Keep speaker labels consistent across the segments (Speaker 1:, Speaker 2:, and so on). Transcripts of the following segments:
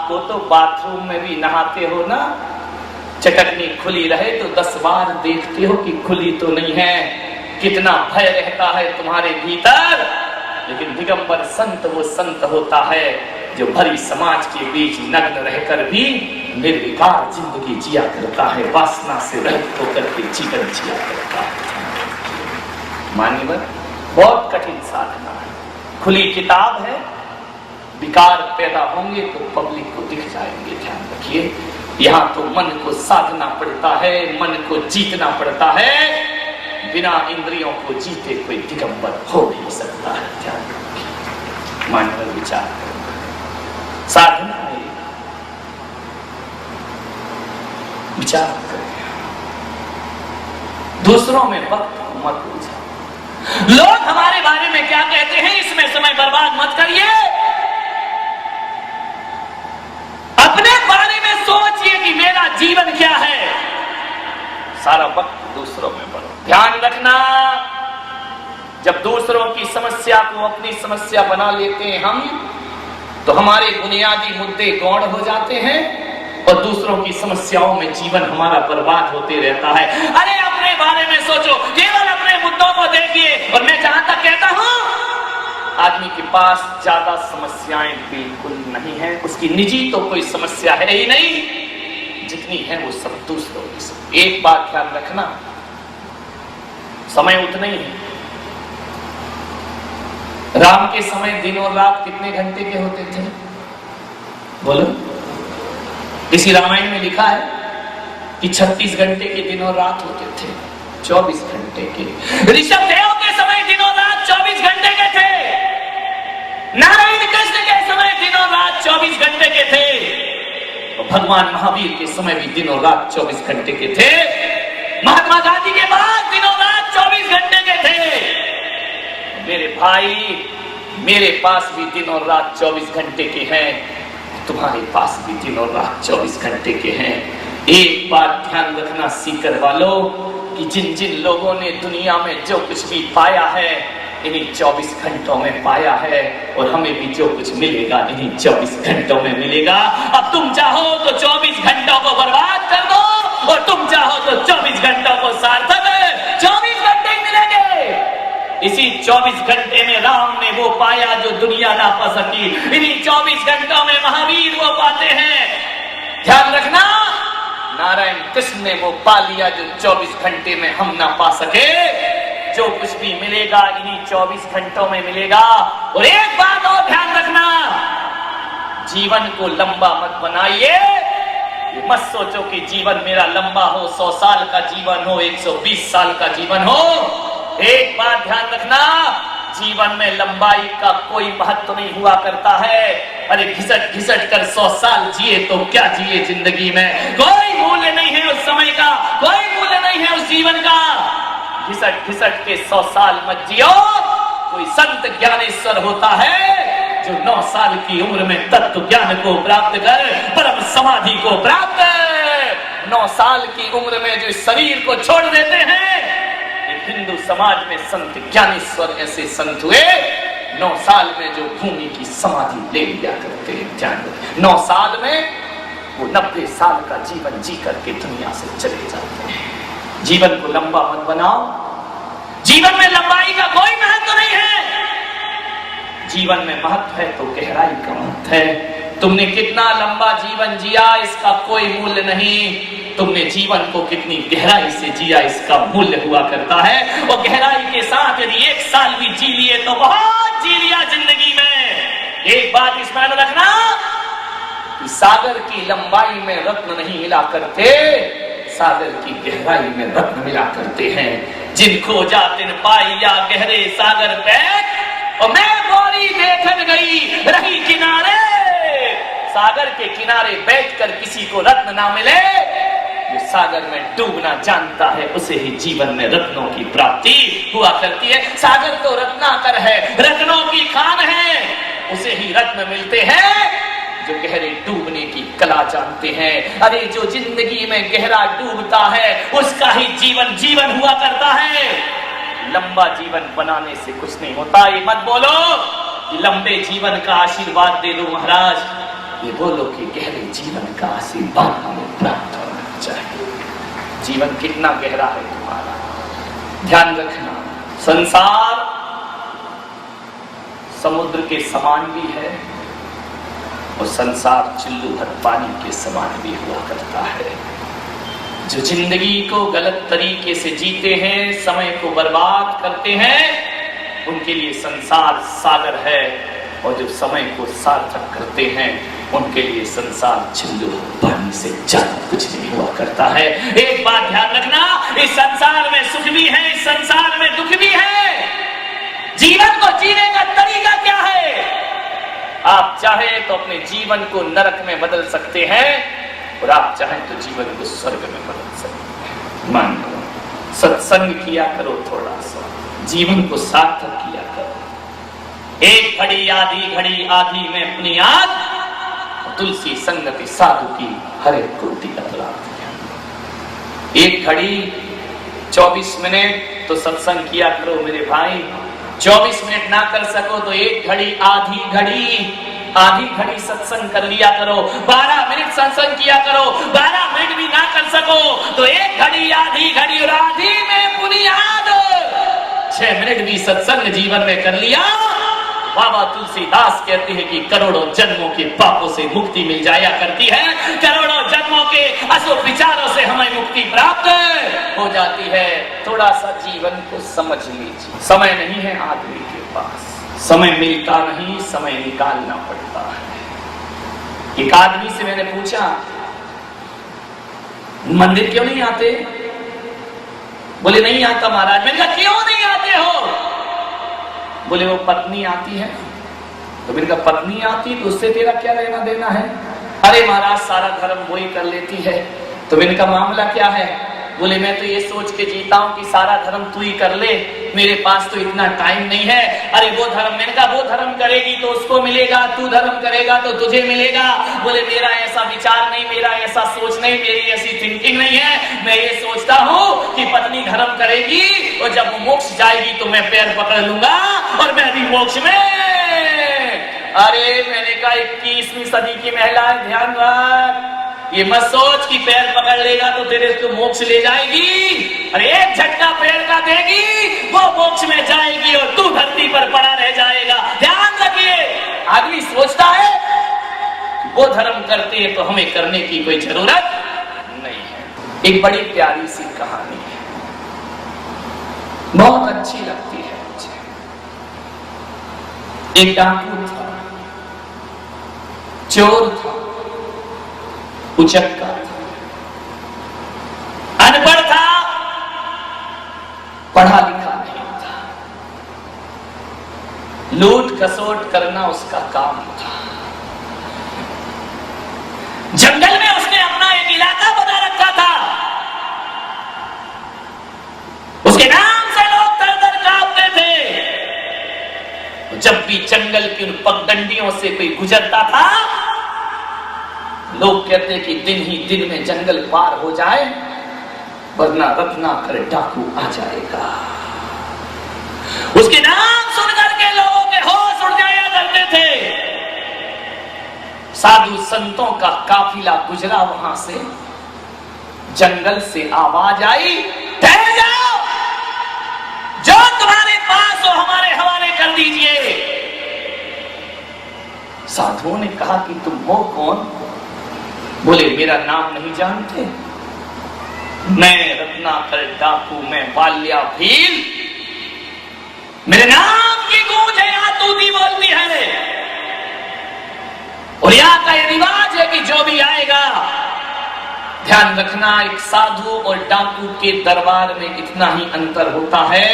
Speaker 1: को तो बाथरूम में भी नहाते हो ना, चटकनी खुली रहे तो 10 बार देखते हो कि खुली तो नहीं है। कितना भय रहता है तुम्हारे भीतर। लेकिन दिगंबर संत वो संत होता है जो भरी समाज के बीच नग्न रहकर भी निर्विकार जिंदगी जिया करता है, वासना से रहित होकर के जीवन जिया करता है। मान्यवर, बहुत कठिन साधना है। खुली किताब है, विकार पैदा होंगे तो पब्लिक को दिख जाएंगे। ध्यान रखिए, यहाँ तो मन को साधना पड़ता है, मन को जीतना पड़ता है। बिना इंद्रियों को जीते कोई दिगंबर हो नहीं सकता है। ध्यान रखिए, मानव विचार साधना है, विचार करें, दूसरों में वक्त मत उलझाओ। लोग हमारे बारे में क्या कहते हैं इसमें समय बर्बाद मत करिए। अपने बारे में सोचिए कि मेरा जीवन क्या है। सारा वक्त दूसरों में बढ़ो। ध्यान रखना, जब दूसरों की समस्या को अपनी समस्या बना लेते हैं हम, तो हमारे बुनियादी मुद्दे गौण हो जाते हैं और दूसरों की समस्याओं में जीवन हमारा बर्बाद होते रहता है। अरे अपने बारे में सोचो, केवल अपने मुद्दों को देखिए। और मैं जहां तक कहता हूं, आदमी के पास ज्यादा समस्याएं बिल्कुल नहीं है, उसकी निजी तो कोई समस्या है ही नहीं, जितनी है वो सब दूसरों की। एक बात ध्यान रखना, समय उतना ही है। राम के समय दिन और रात कितने घंटे के होते थे? बोलो। इसी रामायण में लिखा है कि 36 घंटे के दिन और रात होते थे, 24 घंटे के। ऋषभदेव के समय दिन और रात 24 घंटे के थे। नारायण कृष्ण के समय दिन और रात 24 घंटे के थे। और भगवान महावीर के समय भी दिन और रात 24 घंटे के थे। महात्मा गांधी के बाद दिन और रात 24 घंटे के थे। मेरे भाई, मेरे पास भी दिन और रात 24 घंटे के हैं, तुम्हारे पास भी दिन और रात 24 घंटे के हैं। एक बात ध्यान रखना सीकर वालों, कि जिन जिन लोगों ने दुनिया में जो कुछ भी पाया है, इन्हीं 24 घंटों में पाया है, और हमें भी जो कुछ मिलेगा इन्हीं 24 घंटों में मिलेगा। अब तुम चाहो तो 24 घंटों को बर्बाद कर दो, और तुम चाहो तो 24 घंटों को सार्थक 24 घंटे मिलेंगे। इसी 24 घंटे में राम ने वो पाया जो दुनिया ना पा सकी। इन्हीं 24 घंटों में महावीर वो पाते हैं। ध्यान रखना, नारायण कृष्ण ने वो पा लिया जो 24 घंटे में हम ना पा सके। जो कुछ भी मिलेगा इन्हीं 24 घंटों में मिलेगा। और एक बात और ध्यान रखना, जीवन को लंबा मत बनाइए। मत सोचो कि जीवन मेरा लंबा हो, 100 साल का जीवन हो, 120 साल का जीवन हो। एक बात ध्यान रखना, जीवन में लंबाई का कोई महत्व नहीं हुआ करता है। अरे घिसट घिसट कर 100 साल जिए तो क्या जिए जिंदगी में, कोई मूल्य नहीं है उस समय का, कोई मूल्य नहीं है उस जीवन का। घिसट घिसट के 100 साल मत जियो। कोई संत ज्ञानेश्वर होता है जो 9 साल की उम्र में तत्व ज्ञान को प्राप्त कर परम समाधि को प्राप्त, 9 साल की उम्र में जो शरीर को छोड़ देते हैं। हिंदू समाज में संत ज्ञानेश्वर ऐसे संत हुए 9 साल में जो भूमि की समाधि ले लिया करते हैं। 9 साल में वो 90 साल का जीवन जी करके दुनिया से चले जाते हैं। जीवन को लंबा मत बनाओ। जीवन में लंबाई का कोई महत्व नहीं है। जीवन में महत्व है तो गहराई का महत्व है। तुमने कितना लंबा जीवन जिया इसका कोई मूल्य नहीं, तुमने जीवन को कितनी गहराई से जिया इसका मूल्य हुआ करता है। और गहराई के साथ यदि 1 साल भी जी लिए तो बहुत जी लिया जिंदगी में। एक बात स्मरण रखना कि सागर की लंबाई में रत्न नहीं मिला करते, सागर की गहराई में रत्न मिला करते हैं। जिनको जातिन पाइया गहरे सागर पे, और मैं गोरी देखन गई रही किनारे। सागर के किनारे बैठकर किसी को रत्न ना मिले, जो सागर में डूबना जानता है उसे ही जीवन में रत्नों की प्राप्ति हुआ करती है। सागर तो रत्नाकर है, रत्नों की खान है, उसे ही रत्न मिलते हैं जो गहरे डूबने की कला जानते हैं। अरे जो जिंदगी में गहरा डूबता है उसका ही जीवन जीवन हुआ करता है। लंबा जीवन बनाने से कुछ नहीं होता। ये मत बोलो कि लंबे जीवन का आशीर्वाद दे दो महाराज। ये बोलो कि गहरे जीवन का आशीर्वाद हमें प्राप्त होना चाहिए। जीवन कितना गहरा है तुम्हारा, ध्यान रखना। संसार समुद्र के समान भी है और संसार चुल्लू भर पानी के समान भी हुआ करता है। जो जिंदगी को गलत तरीके से जीते हैं, समय को बर्बाद करते हैं, उनके लिए संसार सागर है, और जो समय को सार्थक करते हैं उनके लिए संसार चुल्लू पानी से ज्यादा कुछ नहीं हुआ करता है। एक बात ध्यान रखना, इस संसार में सुख भी है, इस संसार में दुख भी है। जीवन को जीने का तरीका क्या है? आप चाहे तो अपने जीवन को नरक में बदल सकते हैं और आप चाहें तो जीवन को स्वर्ग में बदल सकते हैं। मान लो, सत्संग किया करो, थोड़ा सा जीवन को सार्थक किया करो। एक घड़ी आधी घड़ी आधी में अपनी याद, तुलसी संगति साधु की हर एक कोटि का प्राप्त। एक घड़ी 24 मिनट तो सत्संग किया करो मेरे भाई। 24 मिनट ना कर सको तो एक घड़ी आधी घड़ी सत्संग कर लिया करो। 12 मिनट सत्संग किया करो। 12 मिनट भी ना कर सको तो एक घड़ी आधी घड़ी और आधी में बुनियाद 6 मिनट भी सत्संग जीवन में कर लिया। बाबा तुलसीदास कहते हैं कि करोड़ों जन्मों के पापों से मुक्ति मिल जाया करती है, करोड़ों जन्मों के अशुभ विचारों से हमें मुक्ति प्राप्त हो जाती है। थोड़ा सा जीवन को समझ लीजिए। समय नहीं है आदमी के पास, समय मिलता नहीं, समय निकालना पड़ता है। एक आदमी से मैंने पूछा, मंदिर क्यों नहीं आते? बोले नहीं आता महाराज। मैंने कहा क्यों नहीं आते हो? बोले वो पत्नी आती है। तो मैंने कहा पत्नी आती तो उससे तेरा क्या लेना देना है? अरे महाराज सारा धर्म वही कर लेती है। तो मैंने कहा मामला क्या है? बोले मैं तो ये सोच के जीता हूं कि सारा धर्म तू ही कर ले, मेरे पास तो इतना टाइम नहीं है। अरे वो धर्म, मैंने कहा वो धर्म करेगी तो उसको मिलेगा, तू धर्म करेगा तो तुझे मिलेगा। बोले मेरा ऐसा विचार नहीं, मेरा ऐसा सोच नहीं, मेरी ऐसी थिंकिंग नहीं है। मैं ये सोचता हूँ कि पत्नी धर्म करेगी और जब वो मोक्ष जाएगी तो मैं पैर पकड़ लूंगा और मैं भी मोक्ष में। अरे मैंने कहा 21वीं सदी की महिलाएं ध्यान रख, ये मत सोच कि पैर पकड़ लेगा तो तेरे को मोक्ष ले जाएगी। अरे एक झटका पैर का देगी, वो मोक्ष में जाएगी और तू धरती पर पड़ा रह जाएगा। ध्यान रखिए, आदमी सोचता है वो धर्म करते हैं तो हमें करने की कोई जरूरत नहीं है। एक बड़ी प्यारी सी कहानी है, बहुत अच्छी लगती है मुझे। एक डाकू था, चोर था, उचक्का था, अनपढ़ था, पढ़ा लिखा नहीं था, लूट खसोट करना उसका काम था। जंगल में उसने अपना एक इलाका बना रखा था, उसके नाम से लोग दर दर कांपते थे। जब भी जंगल की उन पगडंडियों से कोई गुजरता था, लोग कहते कि दिन ही दिन में जंगल पार हो जाए वरना रत्नाकर डाकू आ जाएगा। उसके नाम सुनकर के लोगों के होश उड़ जाया करते थे। साधु संतों का काफिला गुजरा वहां से, जंगल से आवाज आई, ठहर जाओ, जो तुम्हारे पास हो हमारे हवाले कर दीजिए। साधुओं ने कहा कि तुम हो कौन? बोले मेरा नाम नहीं जानते, मैं रत्नाकर डाकू, मैं बाल्या भील, मेरे नाम की गूंज है आतूती बोलती है। और यहाँ का ये रिवाज है कि जो भी आएगा, ध्यान रखना, एक साधु और डाकू के दरबार में इतना ही अंतर होता है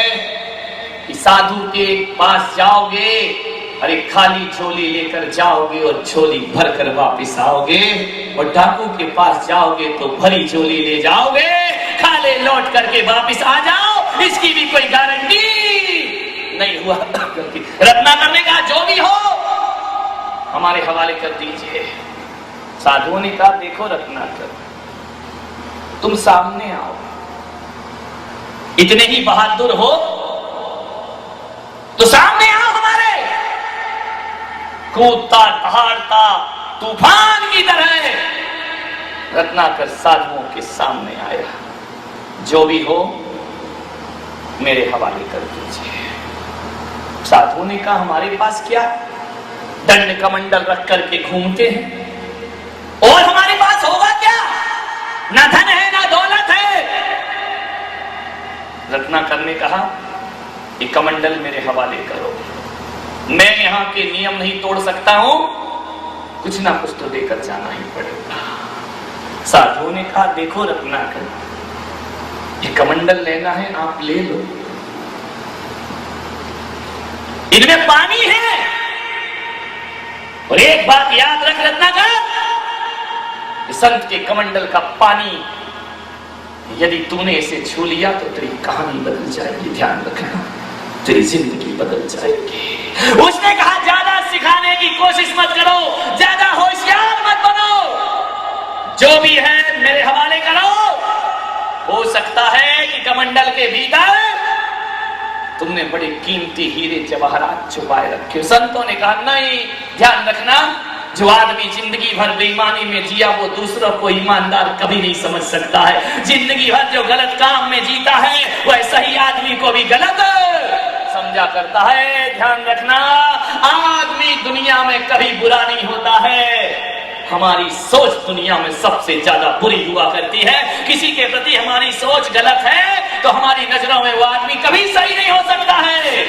Speaker 1: कि साधु के पास जाओगे, अरे खाली झोली लेकर जाओगे और झोली भरकर वापस आओगे, और डाकू के पास जाओगे तो भरी झोली ले जाओगे, खाली लौट करके वापस आ जाओ, इसकी भी कोई गारंटी नहीं हुआ। रत्नाकर ने कहा जो भी हो हमारे हवाले कर दीजिए। साधुओं ने कहा देखो रत्नाकर, तुम सामने आओ, इतने ही बहादुर हो तो सामने आओ हमारे। कूदता दहाड़ता तूफान की तरह रत्नाकर साधुओं के सामने आया। जो भी हो मेरे हवाले कर दीजिए। साधुओं ने कहा हमारे पास क्या, दंड कमंडल रख करके घूमते हैं और हमारे पास होगा क्या, ना धन है ना दौलत है। रत्नाकर ने कहा ये कमंडल मेरे हवाले करो, मैं यहां के नियम नहीं तोड़ सकता हूं, कुछ ना कुछ तो देकर जाना ही पड़ेगा। साधुओं ने कहा देखो रत्नाकर, ये कमंडल लेना है आप ले लो, इनमें पानी है, और एक बात याद रख रत्नाकर, संत के कमंडल का पानी यदि तूने इसे छू लिया तो तेरी कहानी बदल जाएगी, ध्यान रखना, तेरी जिंदगी बदल जाएगी। उसने कहा ज्यादा सिखाने की कोशिश मत करो, ज्यादा होशियार मत बनो, जो भी है मेरे हवाले करो। हो सकता है कि कमंडल के भीतर तुमने बड़े कीमती हीरे जवाहरात छुपाए रखे हो। संतों ने कहा नहीं, ध्यान रखना, जो आदमी जिंदगी भर बेईमानी में जिया वो दूसरों को ईमानदार कभी नहीं समझ सकता है। जिंदगी भर जो गलत काम में जीता है वह सही आदमी को भी गलत समझा करता है। ध्यान रखना, आदमी दुनिया में कभी बुरा नहीं होता है, हमारी सोच दुनिया में सबसे ज्यादा बुरी हुआ करती है। किसी के प्रति हमारी सोच गलत है तो हमारी नजरों में वो आदमी कभी सही नहीं हो सकता है।